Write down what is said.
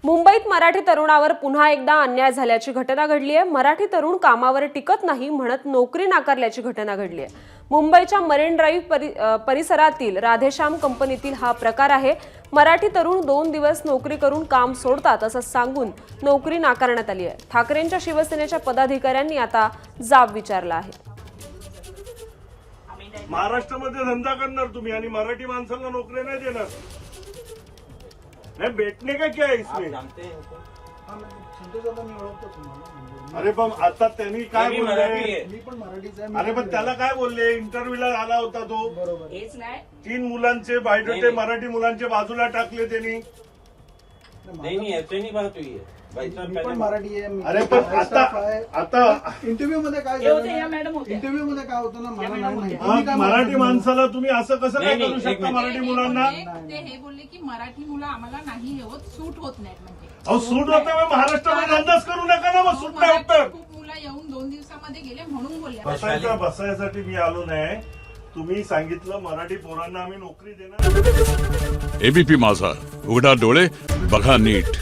मुंबईत मराठी तरुणावर पुन्हा एकदा अन्याय झाल्याची घटना घडली आहे। मराठी तरुण कामावर टिकत नाही म्हणत नोकरी नाकारल्याची घटना घडली आहे। मुंबईच्या मरीन ड्राईव्ह परिसरातील राधेश्याम कंपनीतील हा प्रकार आहे। मराठी तरुण 2 दिवस नोकरी करून काम सोडतात असं सांगून नोकरी नाकारण्यात आली आहे। ठाकरेंच्या शिवसेनेच्या पदाधिकाऱ्यांनी आता जाब विचारला आहे। महाराष्ट्रामध्ये धंदा करणार तुम्ही आणि मराठी माणसाला नोकरी नाही देणार, नहीं बैठने का क्या है इसमें? अरे पण आता त्यांनी काय बोलले? अरे पण त्याला काय बोलले? इंटरव्ह्यूला आला होता तो, 3 मुलांचे बायोडेटे मराठी मुलांचे बाजूला टाकले त्यांनी। नहीं ऐसे नहीं बात हुई है भाई साहब, मी पण मराठी आहे। अरे पण आता इंटरव्ह्यू मध्ये काय इंटरव्ह्यू मध्ये काय होतं ना, मला नाही माहिती। तुम्ही काय मराठी माणसाला तुम्ही असं कसं काय करू शकता? मराठी मुलांना ते हे बोलले की मराठी मुलं आम्हाला नाही होत, सूट होत नाहीत म्हणजे। अहो सूट होतं मग महाराष्ट्रामध्ये धंदाच करू नका ना, मग सूट नाही होत तर। खूप मुलं येऊन 2 दिवसामध्ये गेले म्हणून बोलले। बसायसाठी मी आलो नाही, तुम्ही सांगितलं मराठी पोरांना आम्ही नोकरी देणार। एबीपी माझा, उघडा डोळे बघा नीट।